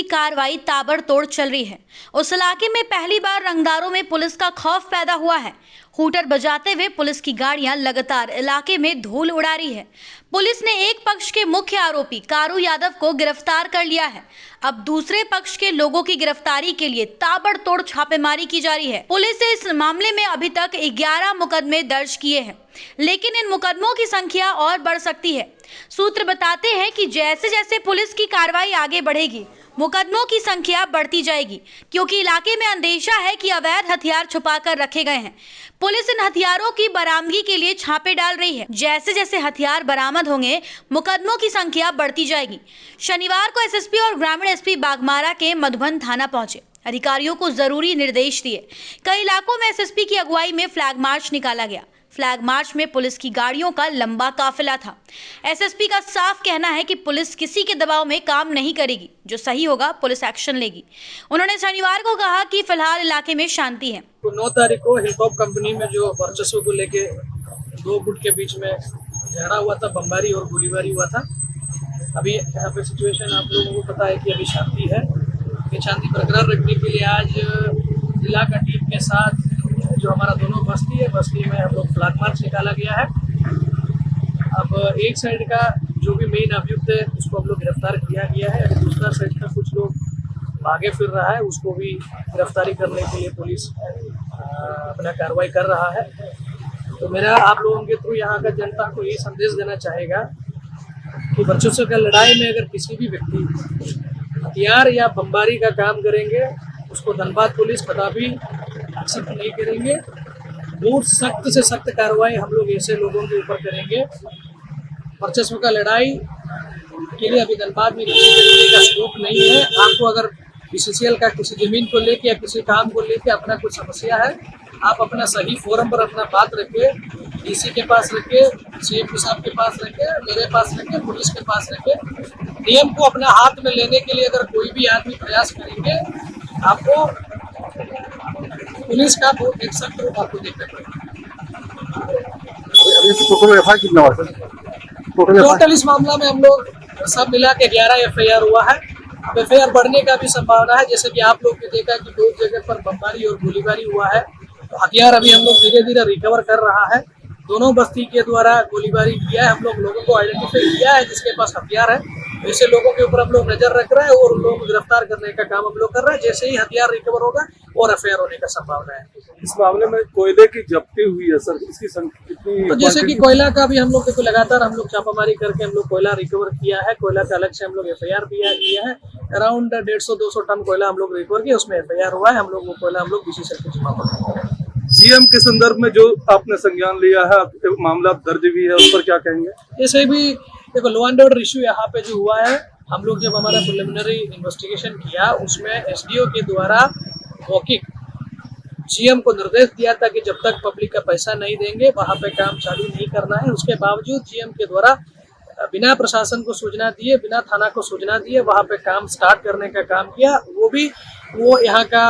की कार्रवाई ताबड़तोड़ चल रही है। उस इलाके में पहली बार रंगदारों में पुलिस का खौफ पैदा हुआ है। हूटर बजाते हुए पुलिस की गाड़ियां लगातार इलाके में धूल उड़ा रही है। पुलिस ने एक पक्ष के मुख्य आरोपी कारू यादव को गिरफ्तार कर लिया है। अब दूसरे पक्ष के लोगों की गिरफ्तारी के लिए ताबड़तोड़ छापेमारी की जा रही है। पुलिस ने इस मामले में अभी तक 11 मुकदमे दर्ज किए हैं, लेकिन इन मुकदमों की संख्या और बढ़ सकती है। सूत्र बताते हैं कि जैसे जैसे पुलिस की कार्रवाई आगे बढ़ेगी, मुकदमों की संख्या बढ़ती जाएगी, क्योंकि इलाके में अंदेशा है कि अवैध हथियार छुपाकर रखे गए हैं। पुलिस इन हथियारों की बरामदगी के लिए छापे डाल रही है। जैसे जैसे हथियार बरामद होंगे, मुकदमों की संख्या बढ़ती जाएगी। शनिवार को एसएसपी और ग्रामीण एसपी बाघमारा के मधुबन थाना पहुंचे, अधिकारियों को जरूरी निर्देश दिए। कई इलाकों में एसएसपी की अगुवाई में फ्लैग मार्च निकाला गया। फ्लैग मार्च में पुलिस की गाड़ियों का लंबा काफिला था। एसएसपी का साफ कहना है कि पुलिस किसी के दबाव में काम नहीं करेगी, जो सही होगा पुलिस एक्शन लेगी। उन्होंने शनिवार को कहा कि फिलहाल इलाके में शांति है। तो 9 तारीख को हिलटॉप कंपनी में जो वर्चस्व को लेके 2 गुट के बीच में झगड़ा हुआ था, बमबारी और गोलीबारी हुआ था। अभी यहाँ पे सिचुएशन आप लोगों को पता है कि अभी शांति है। ये शांति बरकरार रखने के लिए आज जिला का टीम के साथ जो हमारा दोनों बस्ती है, बस्ती में हम लोग फ्लैग मार्च निकाला गया है। अब एक साइड का जो भी मेन अभियुक्त है उसको हम लोग गिरफ्तार किया गया है, और दूसरा साइड का कुछ लोग भागे फिर रहा है, उसको भी गिरफ्तारी करने के लिए पुलिस अपना कार्रवाई कर रहा है। तो मेरा आप लोगों के थ्रू यहाँ का जनता को ये संदेश देना चाहेगा कि वर्चस्व का लड़ाई में अगर किसी भी व्यक्ति हथियार या बमबारी का काम करेंगे, उसको धनबाद पुलिस कदापि एक्सेप्ट नहीं करेंगे। बहुत सख्त से सख्त कार्रवाई हम लोग ऐसे लोगों के ऊपर करेंगे। वर्चस्व का लड़ाई के लिए अभी धनबाद में किसी तरीके का स्कोप नहीं है। आपको अगर बीसीसीएल का किसी जमीन को लेके या किसी काम को लेके अपना कुछ समस्या है, आप अपना सही फोरम पर अपना बात रखे, डीसी के पास रखे, सीएम साहब के पास रखे, मेरे पास रखे, पुलिस के पास रखे। नियम को अपना हाथ में लेने के लिए अगर कोई भी आदमी प्रयास करेंगे, आपको पुलिस का बहुत एक सख्त रूप आपको देखना पड़ेगा। टोटल इस मामला में हम लोग सब मिला के 11 FIR हुआ है। अब FIR बढ़ने का भी संभावना है, जैसे कि आप लोग ने देखा कि 2 जगह पर बमबारी और गोलीबारी हुआ है। तो हथियार अभी हम लोग धीरे धीरे रिकवर कर रहा है। दोनों बस्ती के द्वारा गोलीबारी किया है, हम लोग लोगों को आइडेंटिफाई किया है जिसके पास हथियार है। ऐसे लोगों के ऊपर हम लोग नजर रख रहे हैं और उन लोगों को गिरफ्तार करने का काम हम लोग कर रहे हैं। जैसे ही हथियार रिकवर होगा और FIR होने का संभावना है। इस मामले में कोयले की जब्ती हुई है सर, इसकी संख्या कितनी? तो जैसे कि कोयला का भी हम लोग देखो लगातार हम लोग छापामारी करके हम लोग कोयला रिकवर किया है। कोयला का अलग से हम लोग FIR किया है। अराउंड 150-200 टन कोयला हम लोग रिकवर किया, उसमें FIR हुआ है। हम लोग वो कोयला हम लोग बीसीसीएल को जमा कर सीएम के संदर्भ में जो आपने संज्ञान लिया है, मामला दर्ज भी है, उस पर क्या कहेंगे? जैसे भी देखो लॉ एंड ऑर्डर इश्यू यहाँ पे जो हुआ है, हम लोग जब हमारा प्रिलिमिनरी इन्वेस्टिगेशन किया, उसमें एसडीओ के द्वारा मौखिक सीएम को निर्देश दिया था कि जब तक पब्लिक का पैसा नहीं देंगे वहाँ पे काम चालू नहीं करना है। उसके बावजूद सीएम के द्वारा बिना प्रशासन को सूचना दिए, बिना थाना को सूचना दिए वहाँ पे काम स्टार्ट करने का काम किया। वो यहाँ का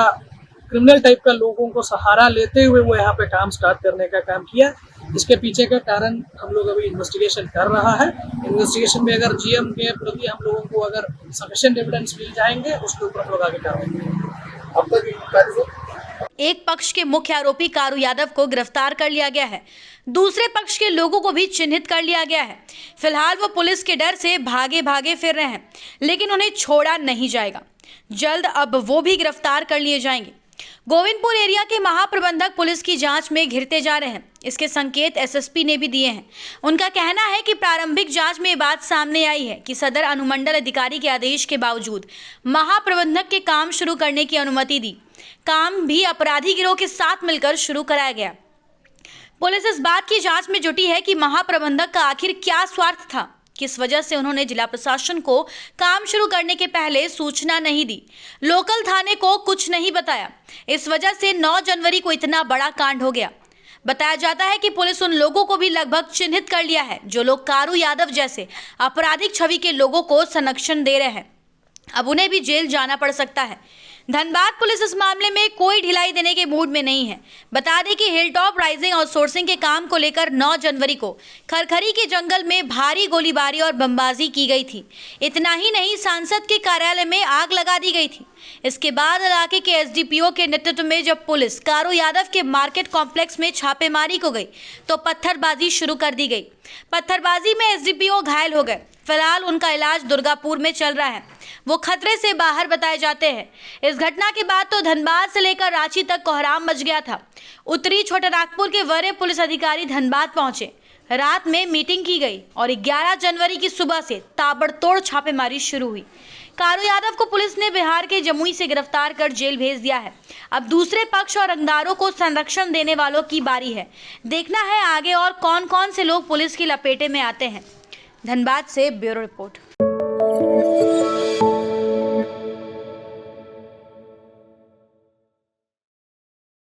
क्रिमिनल टाइप का लोगों को सहारा लेते हुए वो यहाँ पे काम स्टार्ट करने का काम किया। इसके पीछे का कारण हम लोग अभी इन्वेस्टिगेशन कर रहा है। इन्वेस्टिगेशन में अगर जीएम के प्रति हम लोगों को अगर सफिशिएंट एविडेंस मिल जाएंगे, उसके ऊपर हम लोग आगे कार्रवाई करेंगे। अब तक एक पक्ष के मुख्य आरोपी कारू यादव को गिरफ्तार कर लिया गया है, दूसरे पक्ष के लोगों को भी चिन्हित कर लिया गया है। फिलहाल वो पुलिस के डर से भागे भागे फिर रहे हैं, लेकिन उन्हें छोड़ा नहीं जाएगा। जल्द अब वो भी गिरफ्तार कर लिए जाएंगे। गोविंदपुर एरिया के महाप्रबंधक पुलिस की जांच में घिरते जा रहे हैं, इसके संकेत एसएसपी ने भी दिए हैं। उनका कहना है कि प्रारंभिक जांच में ये बात सामने आई है कि सदर अनुमंडल अधिकारी के आदेश के बावजूद महाप्रबंधक के काम शुरू करने की अनुमति दी। काम भी अपराधी गिरोह के साथ मिलकर शुरू कराया गया। पुलिस इस बात की जांच में जुटी है कि महाप्रबंधक का आखिर क्या स्वार्थ था, किस वजह से उन्होंने जिला प्रशासन को काम शुरू करने के पहले सूचना नहीं दी, लोकल थाने को कुछ नहीं बताया। इस वजह से 9 जनवरी को इतना बड़ा कांड हो गया। बताया जाता है कि पुलिस उन लोगों को भी लगभग चिन्हित कर लिया है जो लोग कारू यादव जैसे आपराधिक छवि के लोगों को संरक्षण दे रहे हैं। अब उन्हें भी जेल जाना पड़ सकता है। धनबाद पुलिस इस मामले में कोई ढिलाई देने के मूड में नहीं है। बता दें कि हिलटॉप राइजिंग आउटसोर्सिंग के काम को लेकर 9 जनवरी को खरखरी के जंगल में भारी गोलीबारी और बमबाजी की गई थी। इतना ही नहीं, सांसद के कार्यालय में आग लगा दी गई थी। इसके बाद इलाके के एसडीपीओ के नेतृत्व में जब पुलिस कारू यादव के मार्केट कॉम्प्लेक्स में छापेमारी को गई तो पत्थरबाजी शुरू कर दी गई। पत्थरबाजी में एसडीपीओ घायल हो गए। फिलहाल उनका इलाज दुर्गापुर में चल रहा है। वो खतरे से बाहर बताए जाते हैं। इस घटना के बाद तो धनबाद से लेकर रांची तक कोहराम मच गया था। उत्तरी छोटानागपुर के वरीय पुलिस अधिकारी धनबाद पहुंचे। रात में मीटिंग की गई और 11 जनवरी की सुबह से ताबड़तोड़ छापेमारी शुरू हुई। कारू यादव को पुलिस ने बिहार के जमुई से गिरफ्तार कर जेल भेज दिया है। अब दूसरे पक्ष और रंगदारों को संरक्षण देने वालों की बारी है। देखना है आगे और कौन कौन से लोग पुलिस की लपेटे में आते हैं। धनबाद से ब्यूरो रिपोर्ट।